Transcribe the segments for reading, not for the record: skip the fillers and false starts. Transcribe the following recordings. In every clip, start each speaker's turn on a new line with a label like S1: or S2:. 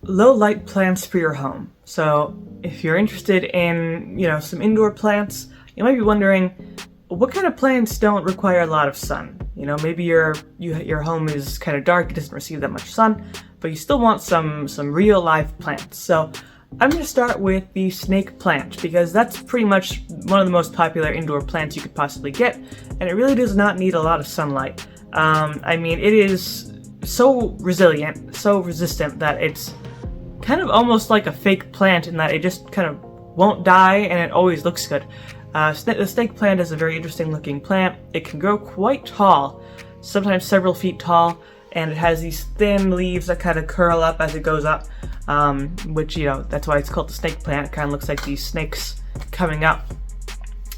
S1: low light plants for your home. So if you're interested in, some indoor plants, you might be wondering, what kind of plants don't require a lot of sun? Maybe your home is kind of dark, it doesn't receive that much sun, but you still want some real live plants. So I'm going to start with the snake plant, because that's pretty much one of the most popular indoor plants you could possibly get, and it really does not need a lot of sunlight. It is so resilient, so resistant, that it's kind of almost like a fake plant in that it just kind of won't die and it always looks good. The snake plant is a very interesting looking plant. It can grow quite tall, sometimes several feet tall, and it has these thin leaves that kind of curl up as it goes up, which, that's why it's called the snake plant. It kind of looks like these snakes coming up.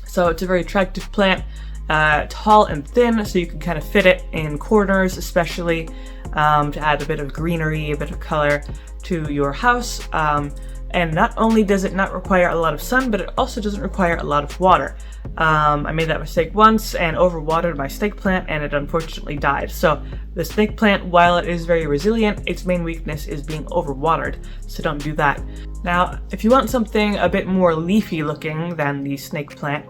S1: So it's a very attractive plant, tall and thin, so you can kind of fit it in corners, especially to add a bit of greenery, a bit of color to your house. And not only does it not require a lot of sun, but it also doesn't require a lot of water. I made that mistake once and overwatered my snake plant, and it unfortunately died. So the snake plant, while it is very resilient, its main weakness is being overwatered, so don't do that. Now, if you want something a bit more leafy looking than the snake plant,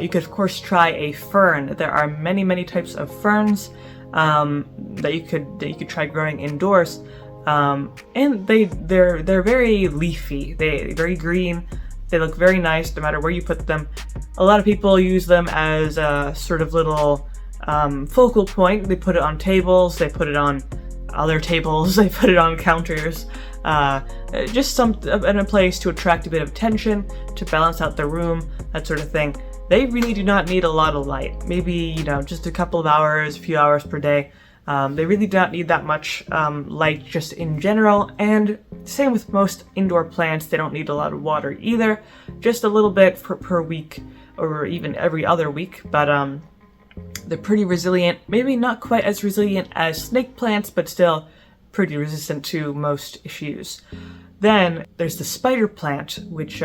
S1: you could of course try a fern. There are many types of ferns that you could try growing indoors. And they're very leafy. They're very green. They look very nice no matter where you put them. A lot of people use them as a sort of little focal point. They put it on tables, they put it on other tables, they put it on counters. Just in a place to attract a bit of attention, to balance out the room, that sort of thing. They really do not need a lot of light. Maybe, just a couple of hours, a few hours per day. They really do not need that much light just in general, and same with most indoor plants. They don't need a lot of water either, just a little bit per week or even every other week, but they're pretty resilient. Maybe not quite as resilient as snake plants, but still pretty resistant to most issues. Then there's the spider plant, which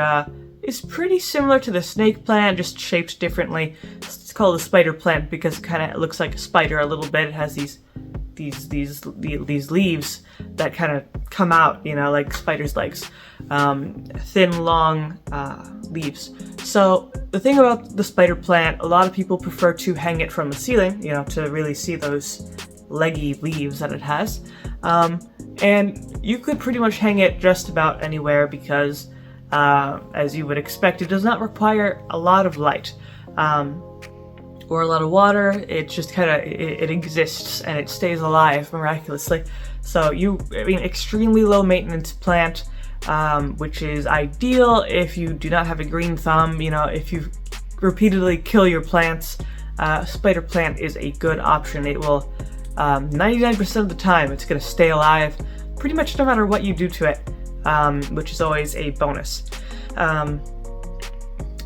S1: is pretty similar to the snake plant, just shaped differently. It's called a spider plant because it kind of looks like a spider a little bit. It has these leaves that kind of come out, like spider's legs, thin, long leaves. So the thing about the spider plant, a lot of people prefer to hang it from the ceiling, to really see those leggy leaves that it has. And you could pretty much hang it just about anywhere because, as you would expect, it does not require a lot of light or a lot of water. It just it exists and it stays alive miraculously. So extremely low maintenance plant, which is ideal if you do not have a green thumb. If you repeatedly kill your plants, spider plant is a good option. It will 99% of the time it's going to stay alive pretty much no matter what you do to it, which is always a bonus.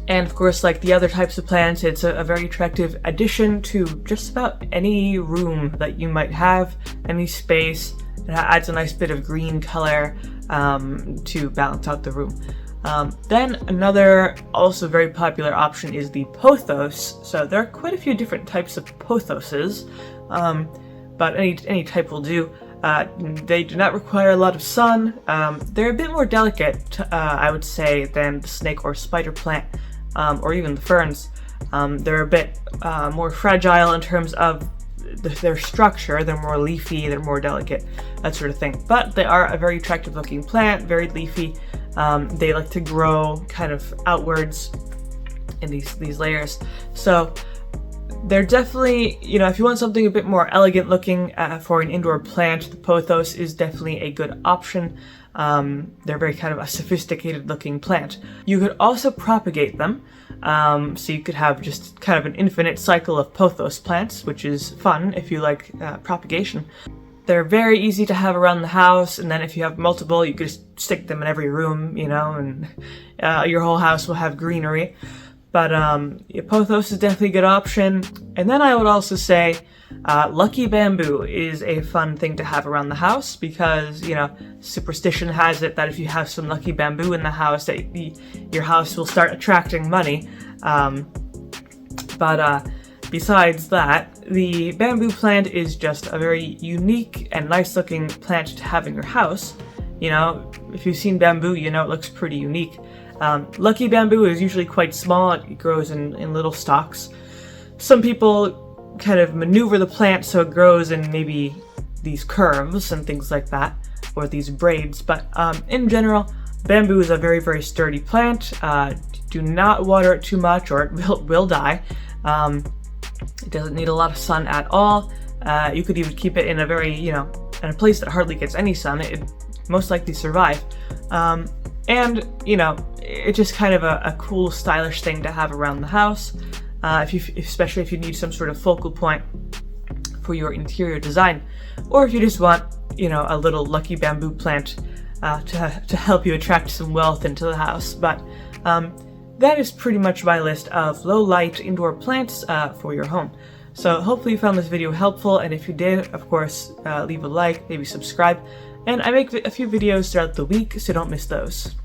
S1: And of course, like the other types of plants, it's a very attractive addition to just about any room that you might have, any space. It adds a nice bit of green color to balance out the room. Then another also very popular option is the pothos. So there are quite a few different types of pothoses, but any type will do. They do not require a lot of sun. They're a bit more delicate, I would say, than the snake or spider plant, or even the ferns. They're a bit more fragile in terms of their structure. They're more leafy, they're more delicate, that sort of thing. But they are a very attractive looking plant, very leafy. They like to grow kind of outwards in these layers. So they're definitely, if you want something a bit more elegant looking for an indoor plant, the pothos is definitely a good option. They're very kind of a sophisticated looking plant. You could also propagate them, so you could have just kind of an infinite cycle of pothos plants, which is fun if you like propagation. They're very easy to have around the house, and then if you have multiple, you could just stick them in every room, and your whole house will have greenery. But pothos is definitely a good option. And then I would also say lucky bamboo is a fun thing to have around the house because, superstition has it that if you have some lucky bamboo in the house, that your house will start attracting money. But besides that, the bamboo plant is just a very unique and nice looking plant to have in your house. You know, if you've seen bamboo, you know it looks pretty unique. Lucky bamboo is usually quite small. It grows in little stalks. Some people kind of maneuver the plant so it grows in maybe these curves and things like that, or these braids, but in general, bamboo is a very, very sturdy plant. Do not water it too much or it will die. It doesn't need a lot of sun at all. You could even keep it in a very, in a place that hardly gets any sun. It'd most likely survive. And, it's just kind of a cool, stylish thing to have around the house, especially if you need some sort of focal point for your interior design, or if you just want, a little lucky bamboo plant to help you attract some wealth into the house. But that is pretty much my list of low-light indoor plants for your home. So hopefully you found this video helpful, and if you did, of course, leave a like, maybe subscribe, and I make a few videos throughout the week, so don't miss those.